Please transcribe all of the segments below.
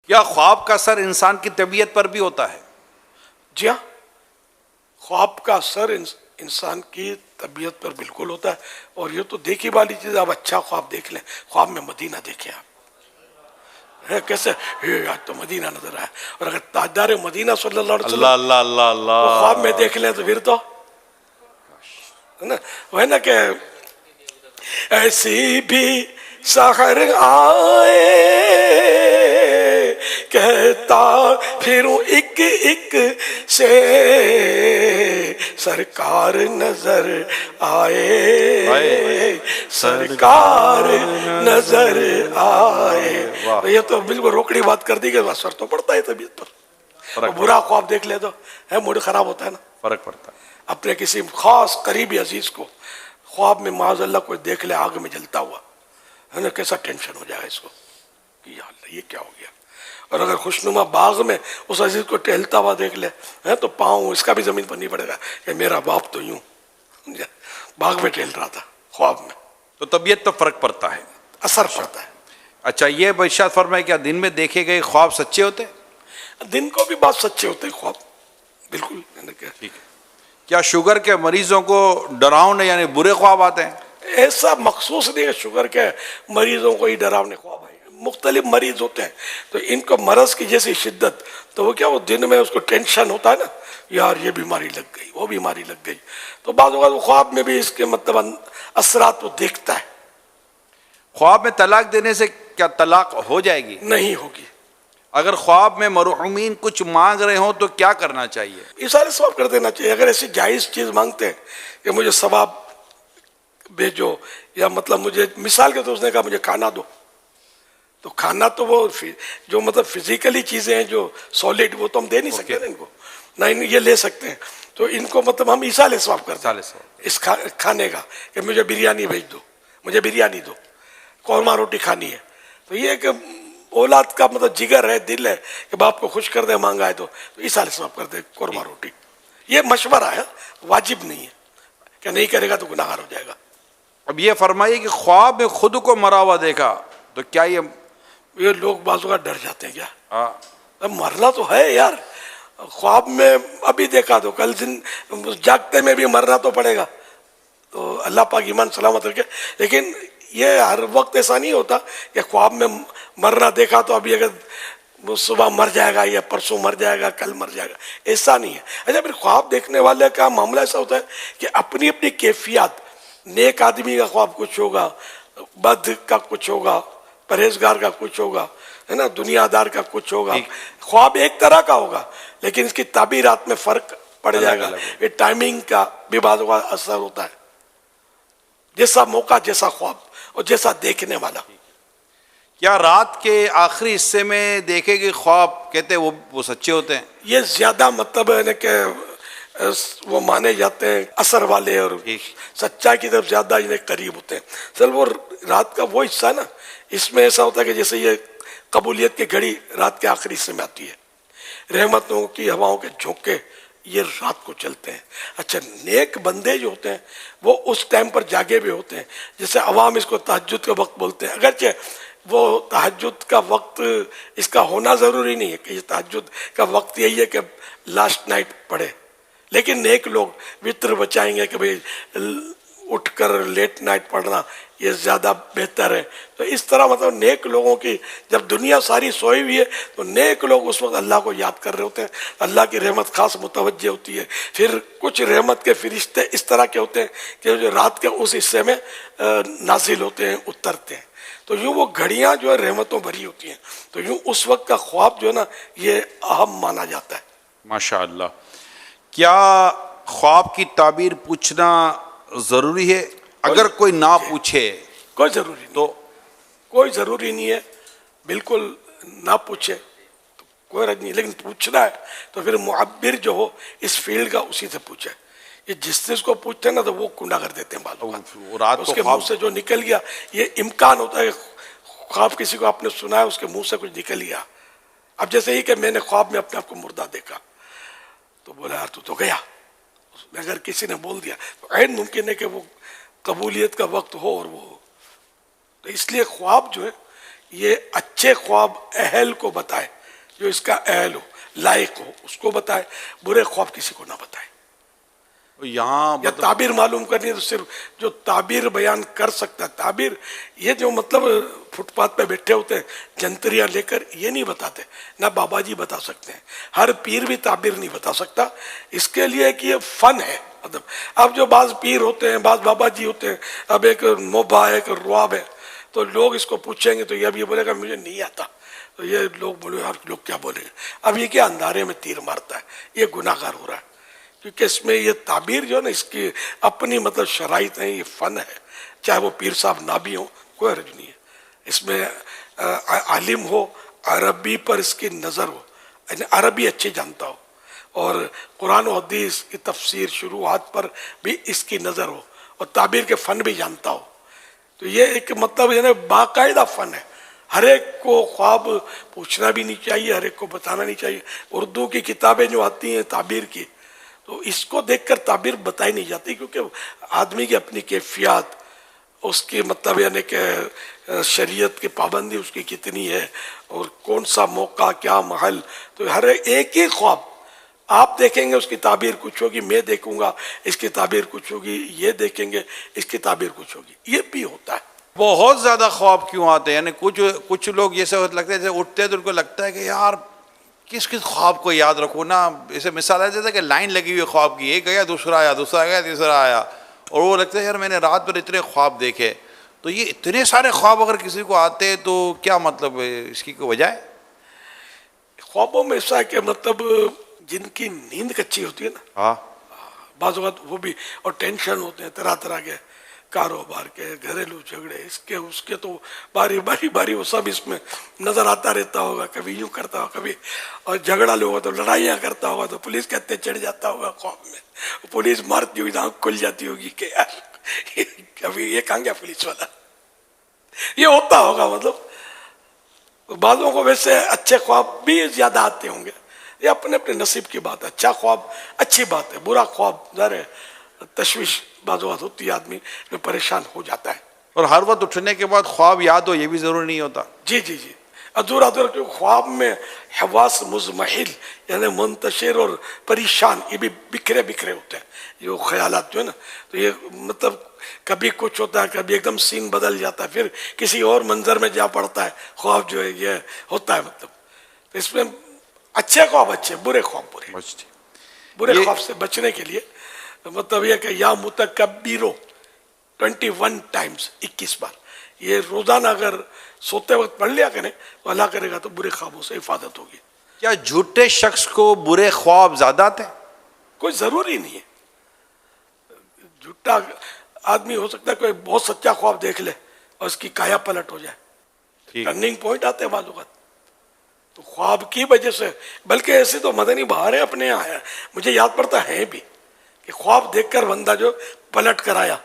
کیا خواب کا اثر انسان کی طبیعت پر بھی ہوتا ہے؟ جی ہاں، خواب کا اثر انسان کی طبیعت پر بالکل ہوتا ہے، اور یہ تو دیکھی والی چیز ہے۔ آپ اچھا خواب دیکھ لیں، خواب میں مدینہ دیکھیں آپ، کیسے آج تو مدینہ نظر آیا، اور اگر تاجدار مدینہ صلی اللہ علیہ اللہ وسلم اللہ اللہ اللہ، کو خواب میں دیکھ لیں تو پھر تو ہے نا، وہ ہے نا کہ ایسی بھی سحر آئے کہتا پھروں ایک ایک سے سرکار نظر آئے، سرکار نظر آئے۔ یہ تو بالکل روکڑی بات کر دی کہ اثر تو پڑتا ہے طبیعت پر، اور برا خواب دیکھ لے تو موڈ خراب ہوتا ہے نا۔ فرق پڑتا ہے۔ اپنے کسی خاص قریبی عزیز کو خواب میں معاذ اللہ کوئی دیکھ لے آگ میں جلتا ہوا، ہے نا، کیسا ٹینشن ہو جائے اس کو کہ یا اللہ یہ کیا ہو گیا۔ اور اگر خوشنما باغ میں اس عزیز کو ٹہلتا ہوا دیکھ لے تو پاؤں اس کا بھی زمین پر نہیں پڑے گا کہ میرا باپ تو یوں باغ میں ٹہل رہا تھا خواب میں۔ تو طبیعت تو فرق پڑتا ہے، اثر پڑتا ہے۔ اچھا، یہ ارشاد فرمائے کیا دن میں دیکھے گئے خواب سچے ہوتے ہیں؟ دن کو بھی بات سچے ہوتے ہیں خواب، بالکل۔ ٹھیک ہے۔ کیا شوگر کے مریضوں کو ڈراؤنے یعنی برے خواب آتے ہیں؟ ایسا مخصوص نہیں ہے شوگر کے مریضوں کو ہی ڈراونے خواب آئے، مختلف مریض ہوتے ہیں تو ان کو مرض کی جیسی شدت، تو وہ کیا وہ دن میں اس کو ٹینشن ہوتا ہے نا، یار یہ بیماری لگ گئی، وہ بیماری لگ گئی، تو بعض اوقات وہ خواب میں بھی اس کے مطلب اثرات وہ دیکھتا ہے۔ خواب میں طلاق دینے سے کیا طلاق ہو جائے گی؟ نہیں ہوگی۔ اگر خواب میں مرحومین کچھ مانگ رہے ہوں تو کیا کرنا چاہیے؟ ایسارے ثواب کر دینا چاہیے۔ اگر ایسی جائز چیز مانگتے ہیں کہ مجھے ثواب بھیجو، یا مطلب مجھے مثال کے طور اس نے کہا مجھے کھانا دو، تو کھانا تو وہ جو مطلب فزیکلی چیزیں ہیں جو سالڈ، وہ تو ہم دے نہیں سکتے ان کو، نہ یہ لے سکتے ہیں، تو ان کو مطلب ہم ایسال ثواب کرتے ہیں اس کھانے کا کہ مجھے بریانی بھیج دو، مجھے بریانی دو، قورمہ روٹی کھانی ہے۔ تو یہ کہ اولاد کا مطلب جگر ہے، دل ہے کہ باپ کو خوش کر دے، مانگا ہے تو ایسال ثواب کر دے قورمہ روٹی۔ یہ مشورہ ہے، واجب نہیں ہے کہ نہیں کرے گا تو گناہگار ہو جائے گا۔ اب یہ فرمائیے کہ خواب میں خود کو مرا ہوا دیکھا تو کیا یہ لوگ بعض اوقات ڈر جاتے ہیں، کیا اب مرنا تو ہے یار، خواب میں ابھی دیکھا تو کل دن جاگتے میں بھی مرنا تو پڑے گا، تو اللہ پاک ایمان سلامت رکھے۔ لیکن یہ ہر وقت ایسا نہیں ہوتا کہ خواب میں مرنا دیکھا تو ابھی اگر صبح مر جائے گا یا پرسوں مر جائے گا، کل مر جائے گا، ایسا نہیں ہے۔ اچھا، پھر خواب دیکھنے والے کا معاملہ ایسا ہوتا ہے کہ اپنی اپنی کیفیات، نیک آدمی کا خواب کچھ ہوگا، بد کا کچھ ہوگا، پرہیزگار کا کچھ ہوگا، ہے نا، دنیا دار کا کچھ ہوگا۔ خواب ایک طرح کا ہوگا لیکن اس کی تعبیرات میں فرق پڑ جائے گا۔ یہ ٹائمنگ کا بھی بعض اوقات اثر ہوتا ہے، جیسا موقع، جیسا خواب اور جیسا دیکھنے والا۔ کیا رات کے آخری حصے میں دیکھے گئے خواب کہتے ہیں وہ سچے ہوتے ہیں؟ یہ زیادہ مطلب ہے کہ وہ مانے جاتے ہیں اثر والے، اور سچائی کی طرف زیادہ انہیں قریب ہوتے ہیں۔ چل وہ رات کا وہ حصہ نا، اس میں ایسا ہوتا ہے کہ جیسے یہ قبولیت کی گھڑی رات کے آخری حصے میں آتی ہے، رحمتوں کی ہواؤں کے جھونکے یہ رات کو چلتے ہیں۔ اچھا، نیک بندے جو ہوتے ہیں وہ اس ٹائم پر جاگے بھی ہوتے ہیں، جیسے عوام اس کو تہجد کا وقت بولتے ہیں، اگرچہ وہ تہجد کا وقت اس کا ہونا ضروری نہیں ہے کہ یہ تہجد کا وقت یہی ہے کہ لاسٹ نائٹ پڑھے، لیکن نیک لوگ وطر بچائیں گے کہ بھئی اٹھ کر لیٹ نائٹ پڑھنا یہ زیادہ بہتر ہے۔ تو اس طرح مطلب نیک لوگوں کی جب دنیا ساری سوئی ہوئی ہے تو نیک لوگ اس وقت اللہ کو یاد کر رہے ہوتے ہیں، اللہ کی رحمت خاص متوجہ ہوتی ہے۔ پھر کچھ رحمت کے فرشتے اس طرح کے ہوتے ہیں کہ جو رات کے اس حصے میں نازل ہوتے ہیں، اترتے ہیں، تو یوں وہ گھڑیاں جو ہے رحمتوں بھری ہوتی ہیں، تو یوں اس وقت کا خواب جو ہے نا یہ اہم مانا جاتا ہے۔ ماشاء اللہ۔ کیا خواب کی تعبیر پوچھنا ضروری ہے؟ اگر کوئی نہ پوچھے کوئی ضروری نہیں، تو کوئی ضروری نہیں ہے، بالکل نہ پوچھے تو کوئی رد نہیں، لیکن پوچھنا ہے تو پھر معبر جو ہو اس فیلڈ کا اسی سے پوچھے۔ یہ جس چیز کو پوچھتے ہیں نا تو وہ کنڈا کر دیتے ہیں بعض اوقات، اس کے منہ سے جو نکل گیا، یہ امکان ہوتا ہے خواب کسی کو آپ نے سنا ہے اس کے منہ سے کچھ نکل گیا۔ اب جیسے ہی کہ میں نے خواب میں اپنے آپ کو مردہ دیکھا تو بولا یار تو گیا، اگر کسی نے بول دیا تو عین ممکن ہے کہ وہ قبولیت کا وقت ہو اور وہ ہو۔ تو اس لیے خواب جو ہے یہ اچھے خواب اہل کو بتائے جو اس کا اہل ہو لائق ہو اس کو بتائے, برے خواب کسی کو نہ بتائے. یہاں یا تعبیر معلوم کرنی ہے تو صرف جو تعبیر بیان کر سکتا ہے. تعبیر یہ جو مطلب فٹ پاتھ پہ بیٹھے ہوتے ہیں جنتریاں لے کر, یہ نہیں بتاتے, نہ بابا جی بتا سکتے ہیں, ہر پیر بھی تعبیر نہیں بتا سکتا. اس کے لیے کہ یہ فن ہے. مطلب اب جو بعض پیر ہوتے ہیں, بعض بابا جی ہوتے ہیں, اب ایک موبا ہے, ایک رواب ہے, تو لوگ اس کو پوچھیں گے تو یہ اب یہ بولے گا مجھے نہیں آتا, تو یہ لوگ بولے آپ لوگ کیا بولیں گے. اب یہ کیا اندھارے میں تیر مارتا ہے, یہ گناہ گار ہو رہا ہے, کیونکہ اس میں یہ تعبیر جو ہے نا اس کی اپنی مطلب شرائط ہیں, یہ فن ہے. چاہے وہ پیر صاحب نہ بھی ہوں کوئی حرج نہیں ہے. اس میں عالم ہو, عربی پر اس کی نظر ہو, یعنی عربی اچھی جانتا ہو, اور قرآن و حدیث کی تفسیر شروحات پر بھی اس کی نظر ہو, اور تعبیر کے فن بھی جانتا ہو. تو یہ ایک مطلب یعنی باقاعدہ فن ہے. ہر ایک کو خواب پوچھنا بھی نہیں چاہیے, ہر ایک کو بتانا نہیں چاہیے. اردو کی کتابیں جو آتی ہیں تعبیر کی, تو اس کو دیکھ کر تعبیر بتائی نہیں جاتی, کیونکہ آدمی کی اپنی کیفیات, اس کی مطلب یعنی کہ شریعت کی پابندی اس کی کتنی ہے, اور کون سا موقع کیا محل. تو ہر ایک ہی خواب آپ دیکھیں گے اس کی تعبیر کچھ ہوگی, میں دیکھوں گا اس کی تعبیر کچھ ہوگی, یہ دیکھیں گے اس کی تعبیر کچھ ہوگی. یہ بھی ہوتا ہے. بہت زیادہ خواب کیوں آتے ہیں؟ یعنی کچھ لوگ یہ سے لگتے ہیں, جیسے اٹھتے ہیں تو ان کو لگتا ہے کہ یار کس خواب کو یاد رکھو نا. اسے مثال ہے جیسے کہ لائن لگی ہوئی خواب کی, ایک گیا دوسرا آیا, دوسرا گیا تیسرا آیا, اور وہ لگتا ہے یار میں نے رات بھر اتنے خواب دیکھے. تو یہ اتنے سارے خواب اگر کسی کو آتے تو کیا مطلب اس کی کوئی وجہ ہے؟ خوابوں میں ایسا ہے کہ مطلب جن کی نیند کچی ہوتی ہے نا, ہاں بعض اوقات وہ بھی, اور ٹینشن ہوتے ہیں طرح طرح کے, کاروبار کے, گھریلو جھگڑے, اس کے تو باری وہ سب اس میں نظر آتا رہتا ہوگا. کبھی یوں کرتا ہوگا, کبھی اور جھگڑا لے ہوگا تو لڑائیاں کرتا ہوگا, تو پولیس کہتے چڑھ جاتا ہوگا خواب میں, پولیس مارتی ہوئی آنکھ کھل جاتی ہوگی کہ یار کبھی یہ کہاں گیا پولیس والا. یہ ہوتا ہوگا. مطلب بعضوں کو ویسے اچھے خواب بھی زیادہ آتے ہوں گے, یہ اپنے اپنے نصیب کی بات ہے. اچھا خواب اچھی بات ہے, برا خواب ظاہر ہے تشویش بعض اوقات ہوتی ہے, آدمی میں پریشان ہو جاتا ہے. اور ہر وقت اٹھنے کے بعد خواب یاد ہو یہ بھی ضروری نہیں ہوتا. جی جی جی, ادھورا کیونکہ خواب میں حواس مزمحل یعنی منتشر اور پریشان, یہ بھی بکھرے ہوتے ہیں یہ خیالات جو ہے نا. تو یہ مطلب کبھی کچھ ہوتا ہے, کبھی ایک دم سین بدل جاتا ہے, پھر کسی اور منظر میں جا پڑتا ہے خواب جو ہے, یہ ہوتا ہے. مطلب تو اس میں اچھے خواب اچھے, برے خواب برے. برے خواب سے بچنے کے لیے مطلب یہ کہ یا متکبرو 21 ٹائمز, 21 بار یہ روزانہ اگر سوتے وقت پڑھ لیا کریں تو اللہ کرے گا تو برے خوابوں سے حفاظت ہوگی. کیا جھوٹے شخص کو برے خواب زیادہ آتے ہیں؟ کوئی ضروری نہیں ہے. جھوٹا آدمی ہو سکتا ہے کوئی بہت سچا خواب دیکھ لے اور اس کی کایا پلٹ ہو جائے. ٹرننگ پوائنٹ آتے ہیں بعض اوقات تو خواب کی وجہ سے. بلکہ ایسے تو مدنی بہاریں اپنے یہاں آیا, مجھے یاد پڑتا ہے بھی کہ خواب دیکھ کر بندہ جو پلٹ کر آیا.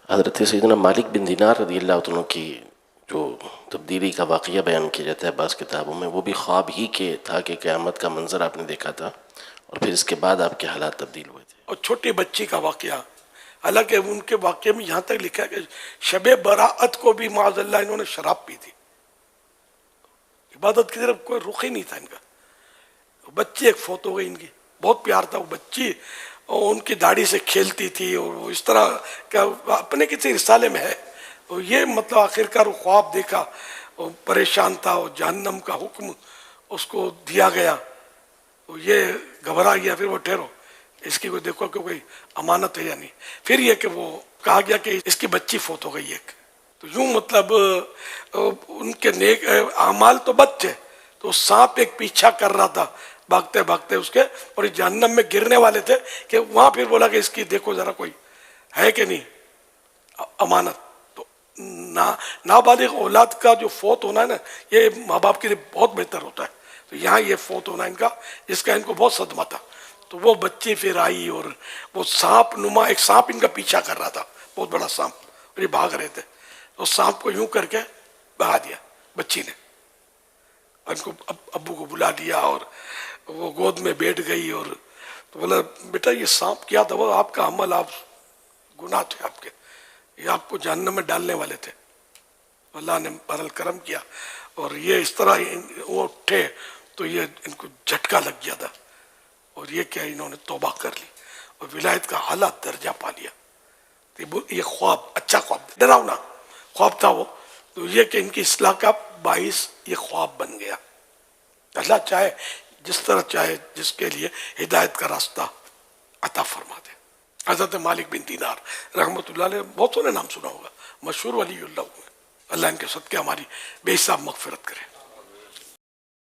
حضرت سیدنا مالک بن دینار رضی اللہ عنہ کی جو تبدیلی کا واقعہ بیان کیا جاتا ہے بعض کتابوں میں, وہ بھی خواب ہی کے تھا کہ قیامت کا منظر آپ نے دیکھا تھا, اور پھر اس کے بعد آپ کے حالات تبدیل ہوئے تھے. اور چھوٹی بچی کا واقعہ, حالانکہ ان کے واقعے میں یہاں تک لکھا ہے کہ شب براءت کو بھی معاذ اللہ انہوں نے شراب پی تھی. عبادت کی طرف کوئی رخ ہی نہیں تھا ان کا. بچی ایک فوت ہو گئی ان کی, بہت پیار تھا وہ بچی, اور ان کی داڑھی سے کھیلتی تھی, اور وہ اس طرح کا اپنے کسی رسالے میں ہے. تو یہ مطلب آخرکار وہ خواب دیکھا, وہ پریشان تھا, اور جہنم کا حکم اس کو دیا گیا, تو یہ گھبرا گیا. پھر وہ ٹھہرو, اس کی کوئی دیکھو کہ کوئی امانت ہے یا نہیں. پھر یہ کہ وہ کہا گیا کہ اس کی بچی فوت ہو گئی ایک. تو یوں مطلب ان کے نیک اعمال تو بد تھے, تو سانپ ایک پیچھا کر رہا تھا بھاگتے بھاگتے اس کے, اور جہنم میں گرنے والے تھے کہ وہاں پھر بولا کہ اس کی دیکھو ذرا کوئی ہے کہ نہیں امانت. تو نابالغ اولاد کا جو فوت ہونا ہے نا, یہ ماں باپ کے لیے بہت بہتر ہوتا ہے. تو یہاں یہ فوت ہونا ان کا, جس کا ان کو بہت صدمہ تھا. تو وہ بچی پھر آئی, اور وہ سانپ نما ایک سانپ ان کا پیچھا کر رہا تھا, بہت بڑا سانپ, اور یہ بھاگ رہے تھے. تو سانپ کو یوں کر کے بہا دیا بچی نے, اور ان کو ابو کو بلا لیا, اور وہ گود میں بیٹھ گئی. اور تو بولا بیٹا یہ سانپ کیا تھا, وہ آپ کا عمل, آپ گناہ تھے آپ کے, یہ آپ کو جہنم میں ڈالنے والے تھے. اللہ نے بہرحال کرم کیا, اور یہ اس طرح وہ اٹھے, تو یہ ان کو جھٹکا لگ گیا تھا، اور یہ کہ انہوں نے توبہ کر لی اور ولایت کا اعلیٰ درجہ پا لیا. یہ خواب، اچھا خواب، ڈراؤنا خواب تھا وہ، تو یہ کہ ان کی اصلاح کا باعث یہ خواب بن گیا. اللہ چاہے جس طرح چاہے جس کے لیے ہدایت کا راستہ عطا فرما دے. حضرت مالک بن دینار رحمۃ اللہ علیہ، بہت نے نام سنا ہوگا، مشہور ولی اللہ ہوئے. اللہ ان کے صدقے ہماری بے حساب مغفرت کرے.